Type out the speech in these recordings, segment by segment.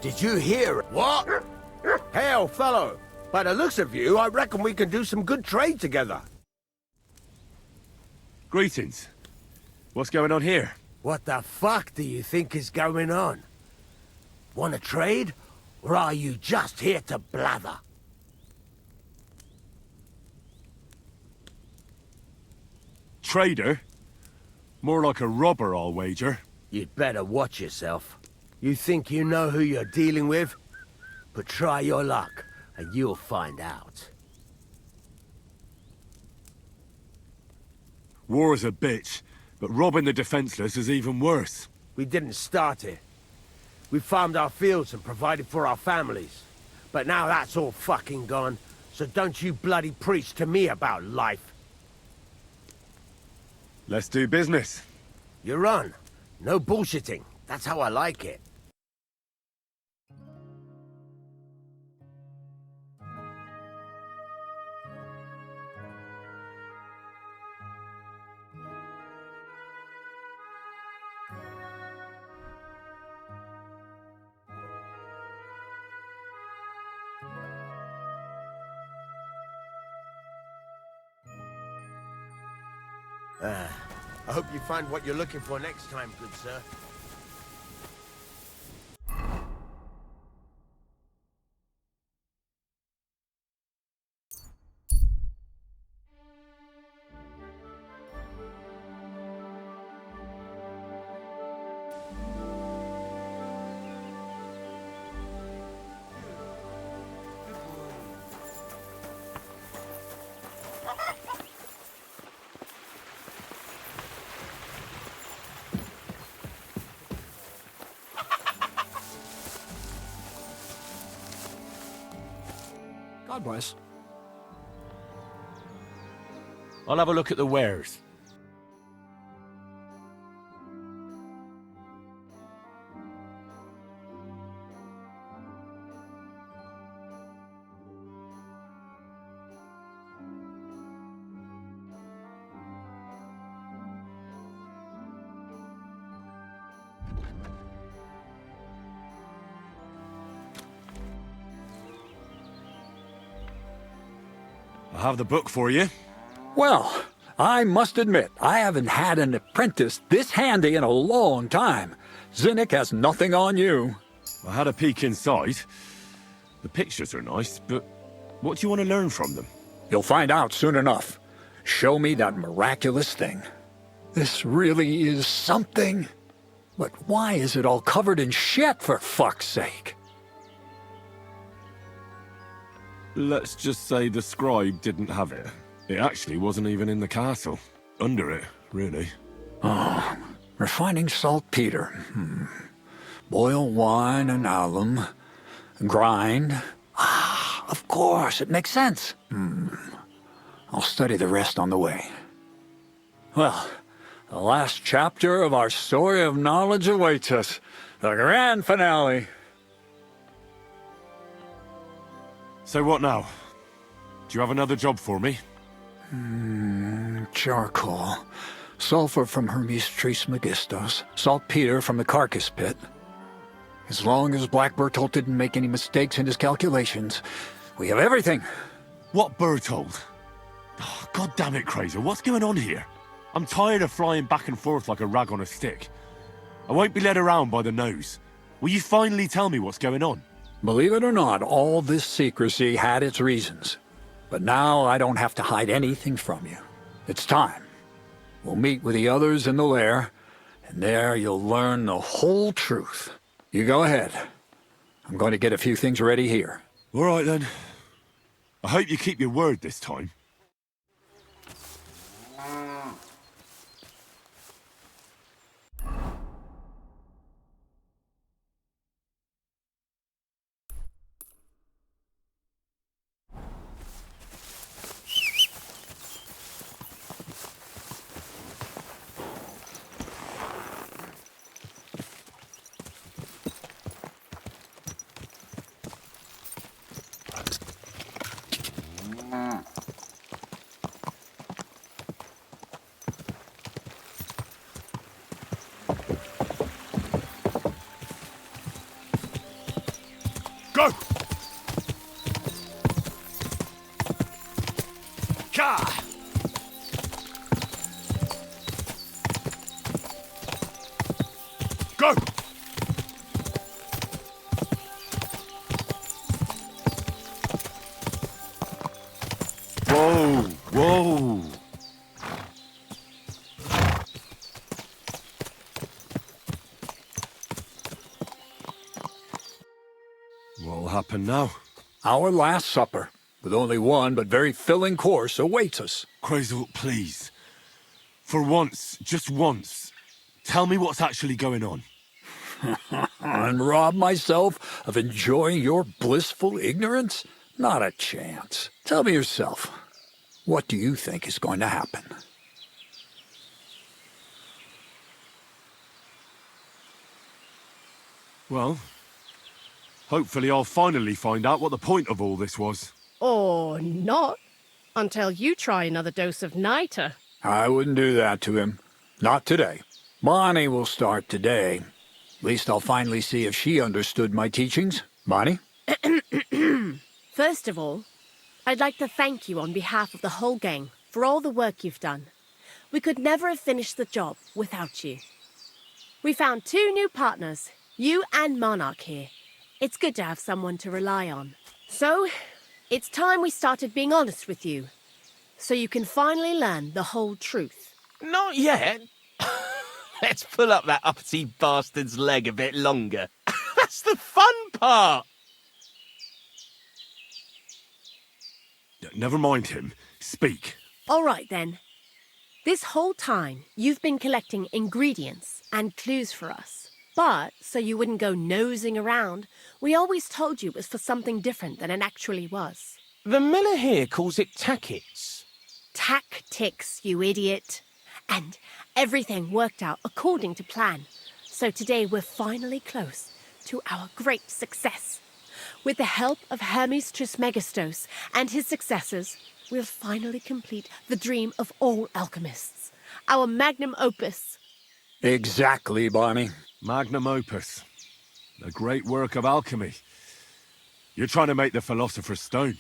Did you hear it? What? Hell, fellow. By the looks of you, I reckon we can do some good trade together. Greetings. What's going on here? What the fuck do you think is going on? Want to trade? Or are you just here to blather? Trader? More like a robber, I'll wager. You'd better watch yourself. You think you know who you're dealing with? But try your luck, and you'll find out. War is a bitch, but robbing the defenseless is even worse. We didn't start it. We farmed our fields and provided for our families. But now that's all fucking gone, so don't you bloody preach to me about life. Let's do business. You're on. No bullshitting. That's how I like it. I hope you find what you're looking for next time, good sir. God bless. I'll have a look at the wares. I have the book for you. Well, I must admit, I haven't had an apprentice this handy in a long time. Zinnik has nothing on you. I had a peek inside. The pictures are nice, but what do you want to learn from them? You'll find out soon enough. Show me that miraculous thing. This really is something. But why is it all covered in shit, for fuck's sake? Let's just say the scribe didn't have it. It actually wasn't even in the castle. Under it, really. Oh, refining saltpeter. Boil wine and alum. Grind. Ah, of course, it makes sense. I'll study the rest on the way. Well, the last chapter of our story of knowledge awaits us. The grand finale. So what now? Do you have another job for me? Charcoal. Sulfur from Hermes Trismegistos. Saltpeter from the carcass pit. As long as Black Bertolt didn't make any mistakes in his calculations, we have everything. What Bertold? Oh, God damn it, Crazer, what's going on here? I'm tired of flying back and forth like a rag on a stick. I won't be led around by the nose. Will you finally tell me what's going on? Believe it or not, all this secrecy had its reasons. But now I don't have to hide anything from you. It's time. We'll meet with the others in the lair, and there you'll learn the whole truth. You go ahead. I'm going to get a few things ready here. All right, then. I hope you keep your word this time. Go! Whoa, whoa. What'll happen now? Our last supper, with only one but very filling course, awaits us. Crazel, please. For once, just once, tell me what's actually going on. And rob myself of enjoying your blissful ignorance? Not a chance. Tell me yourself, what do you think is going to happen? Well, hopefully I'll finally find out what the point of all this was. Or not, until you try another dose of niter. I wouldn't do that to him. Not today. Bonnie will start today. At least I'll finally see if she understood my teachings. Bonnie? First of all, I'd like to thank you on behalf of the whole gang for all the work you've done. We could never have finished the job without you. We found 2 new partners, you and Monarch here. It's good to have someone to rely on. So, it's time we started being honest with you, so you can finally learn the whole truth. Not yet. Let's pull up that uppity bastard's leg a bit longer. That's the fun part. Never mind him. Speak. All right, then. This whole time, you've been collecting ingredients and clues for us. But, so you wouldn't go nosing around, we always told you it was for something different than it actually was. The miller here calls it tackets. Tactics, you idiot. And everything worked out according to plan. So today we're finally close to our great success. With the help of Hermes Trismegistos and his successors, we'll finally complete the dream of all alchemists. Our magnum opus. Exactly, Bonnie. Magnum opus. The great work of alchemy. You're trying to make the Philosopher's Stone.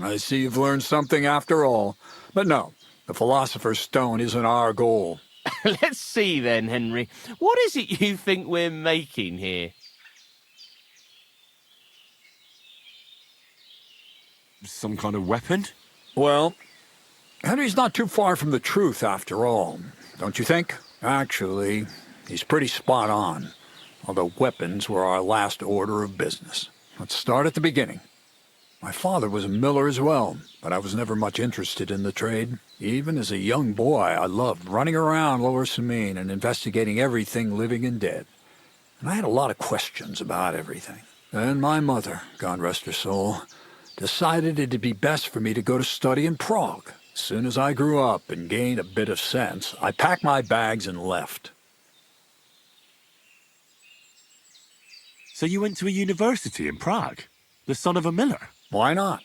I see you've learned something after all. But no, the Philosopher's Stone isn't our goal. Let's see then, Henry. What is it you think we're making here? Some kind of weapon? Well, Henry's not too far from the truth after all, don't you think? Actually, he's pretty spot on. Although weapons were our last order of business. Let's start at the beginning. My father was a miller as well, but I was never much interested in the trade. Even as a young boy, I loved running around Lower Samine and investigating everything living and dead. And I had a lot of questions about everything. Then my mother, God rest her soul, decided it'd be best for me to go to study in Prague. As soon as I grew up and gained a bit of sense, I packed my bags and left. So you went to a university in Prague? The son of a miller? Why not?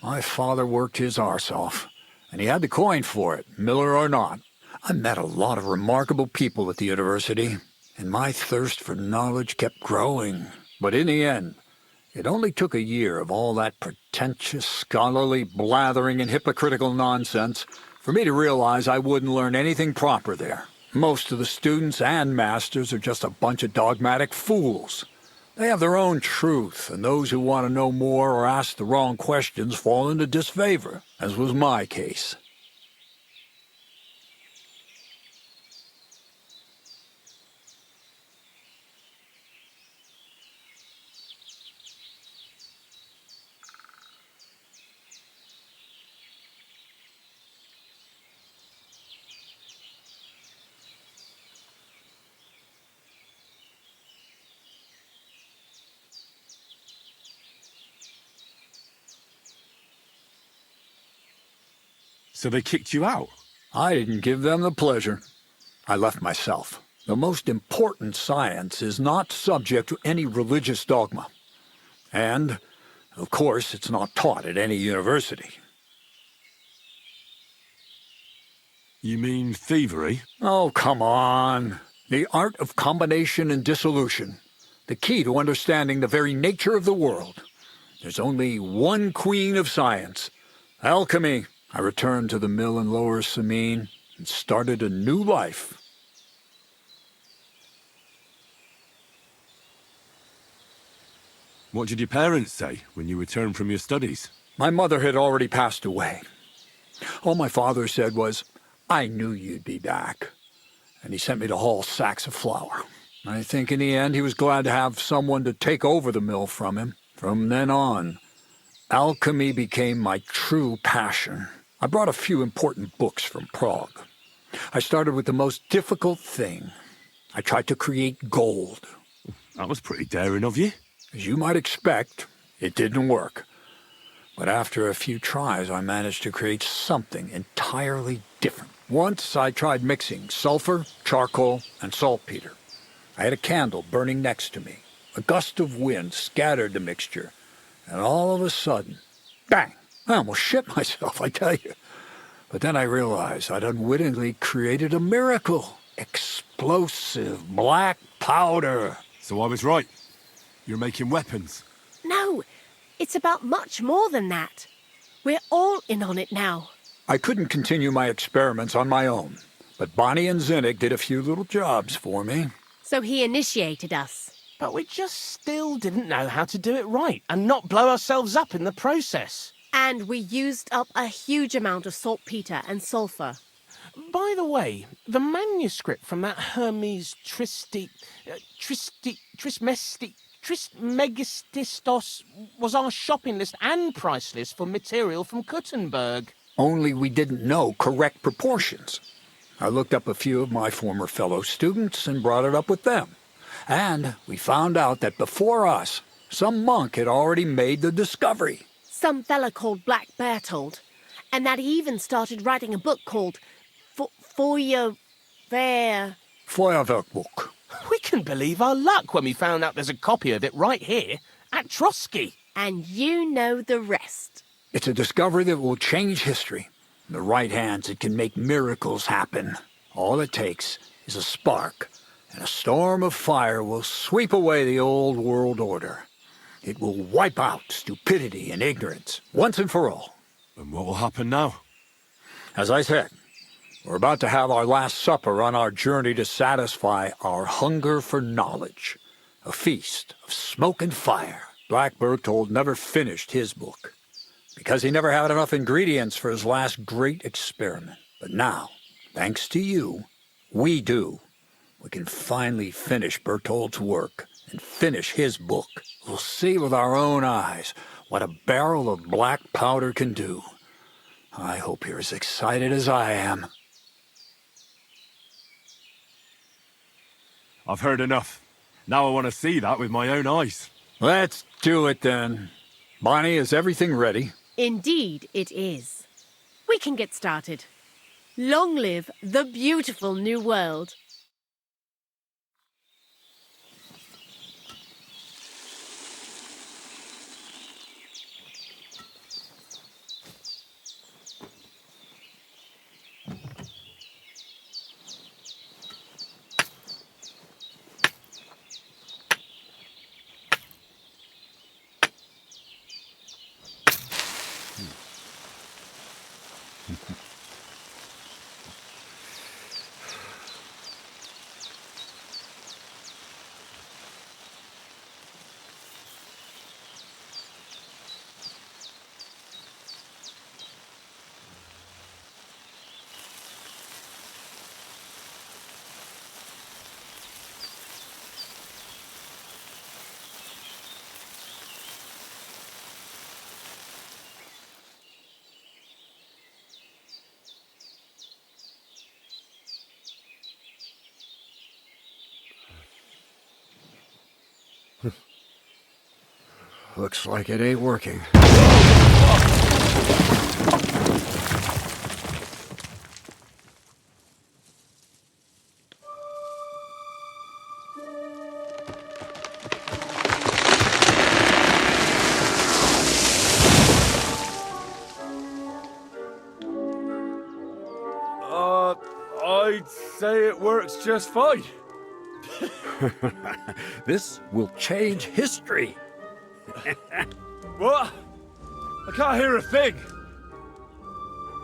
My father worked his arse off, and he had the coin for it, miller or not. I met a lot of remarkable people at the university, and my thirst for knowledge kept growing. But in the end, it only took a year of all that pretentious, scholarly blathering and hypocritical nonsense for me to realize I wouldn't learn anything proper there. Most of the students and masters are just a bunch of dogmatic fools. They have their own truth, and those who want to know more or ask the wrong questions fall into disfavor, as was my case. So they kicked you out? I didn't give them the pleasure. I left myself. The most important science is not subject to any religious dogma. And, of course, it's not taught at any university. You mean thievery? Oh, come on. The art of combination and dissolution. The key to understanding the very nature of the world. There's only one queen of science. Alchemy. I returned to the mill in Lower Samine and started a new life. What did your parents say when you returned from your studies? My mother had already passed away. All my father said was, "I knew you'd be back." And he sent me to haul sacks of flour. I think in the end he was glad to have someone to take over the mill from him. From then on, alchemy became my true passion. I brought a few important books from Prague. I started with the most difficult thing. I tried to create gold. That was pretty daring of you. As you might expect, it didn't work. But after a few tries, I managed to create something entirely different. Once I tried mixing sulfur, charcoal, and saltpeter. I had a candle burning next to me. A gust of wind scattered the mixture, and all of a sudden, bang! I almost shit myself, I tell you. But then I realized I'd unwittingly created a miracle. Explosive black powder. So I was right. You're making weapons. No, it's about much more than that. We're all in on it now. I couldn't continue my experiments on my own, but Bonnie and Zinnig did a few little jobs for me. So he initiated us. But we just still didn't know how to do it right and not blow ourselves up in the process. And we used up a huge amount of saltpeter and sulfur. By the way, the manuscript from that Hermes Trismegistos was our shopping list and price list for material from Kuttenberg. Only we didn't know correct proportions. I looked up a few of my former fellow students and brought it up with them. And we found out that before us, some monk had already made the discovery. Some fella called Black Bertold, and that he even started writing a book called Feuerwerkbuch. We can believe our luck when we found out there's a copy of it right here at Trotsky. And you know the rest. It's a discovery that will change history. In the right hands, it can make miracles happen. All it takes is a spark, and a storm of fire will sweep away the old world order. It will wipe out stupidity and ignorance, once and for all. And what will happen now? As I said, we're about to have our last supper on our journey to satisfy our hunger for knowledge. A feast of smoke and fire. Black Bertold never finished his book, because he never had enough ingredients for his last great experiment. But now, thanks to you, we do. We can finally finish Bertold's work and finish his book. We'll see with our own eyes what a barrel of black powder can do. I hope you're as excited as I am. I've heard enough. Now I want to see that with my own eyes. Let's do it then. Bonnie, is everything ready? Indeed it is. We can get started. Long live the beautiful new world. Looks like it ain't working. I'd say it works just fine. This will change history. What? I can't hear a thing.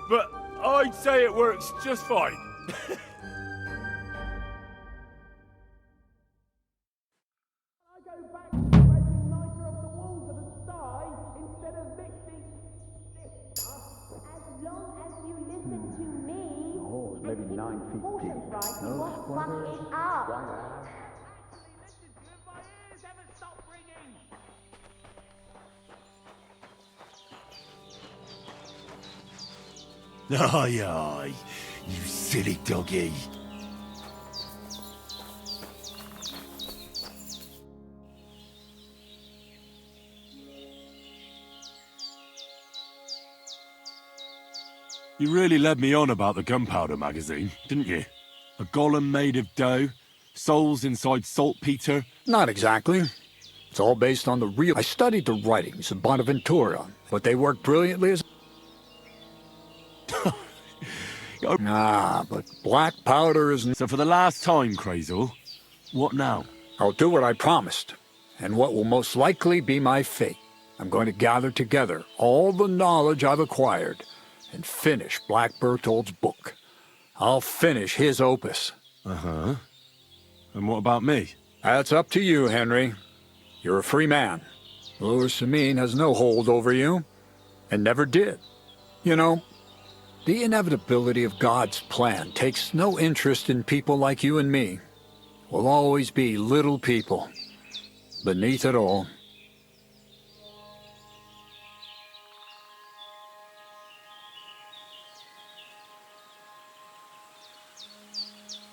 But I'd say it works just fine. 9 feet deep. No splinters, white ash. Aye, aye, you silly doggy. You really led me on about the gunpowder magazine, didn't you? A golem made of dough, souls inside saltpeter. Not exactly. It's all based on the real... I studied the writings of Bonaventura, but they work brilliantly as... but black powder isn't... So for the last time, Crazel, what now? I'll do what I promised, and what will most likely be my fate. I'm going to gather together all the knowledge I've acquired and finish Black Berthold's book. I'll finish his opus. Uh-huh. And what about me? That's up to you, Henry. You're a free man. Lord Samin has no hold over you, and never did. You know, the inevitability of God's plan takes no interest in people like you and me. We'll always be little people, beneath it all.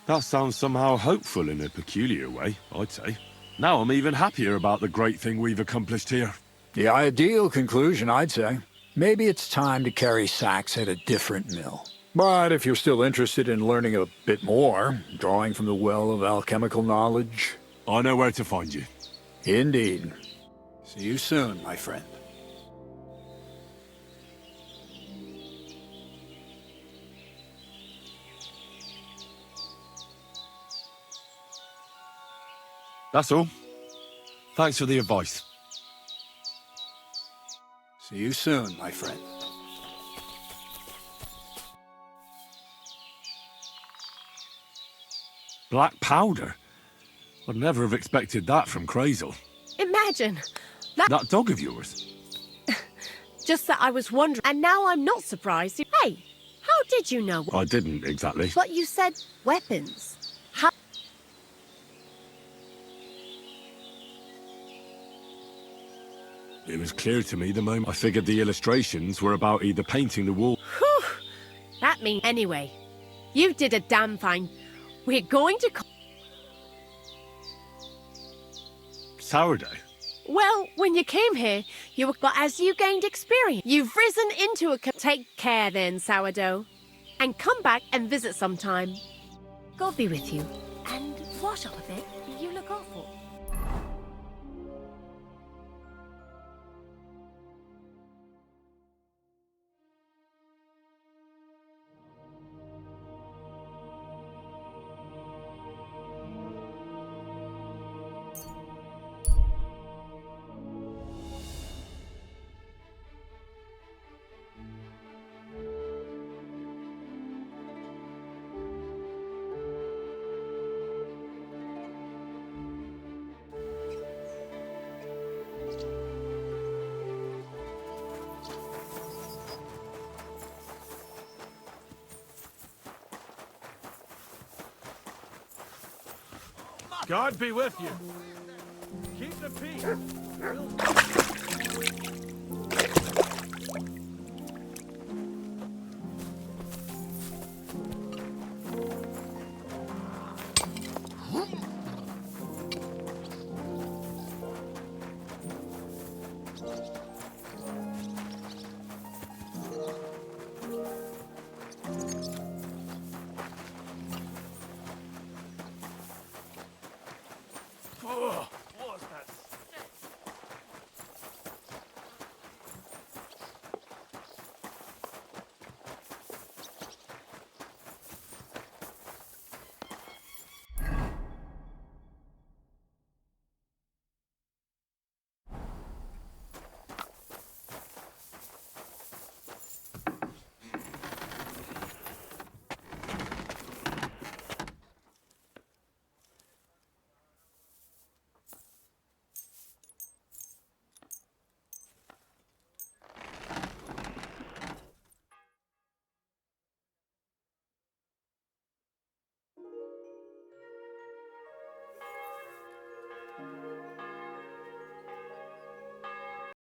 That sounds somehow hopeful in a peculiar way, I'd say. Now I'm even happier about the great thing we've accomplished here. The ideal conclusion, I'd say. Maybe it's time to carry sacks at a different mill. But if you're still interested in learning a bit more, drawing from the well of alchemical knowledge... I know where to find you. Indeed. See you soon, my friend. That's all. Thanks for the advice. See you soon, my friend. Black powder? I'd never have expected that from Crazel. Imagine. That dog of yours? Just that I was wondering, and now I'm not surprised. Hey, how did you know? I didn't exactly. But you said weapons. How? It was clear to me the moment I figured the illustrations were about either painting the wall... Whew. That means... Anyway, you did a damn fine... We're going to... Sourdough? Well, when you came here, you were... But as you gained experience, you've risen into a... Take care then, Sourdough. And come back and visit sometime. God be with you. And wash up a bit. You look awful. God be with you. Keep the peace.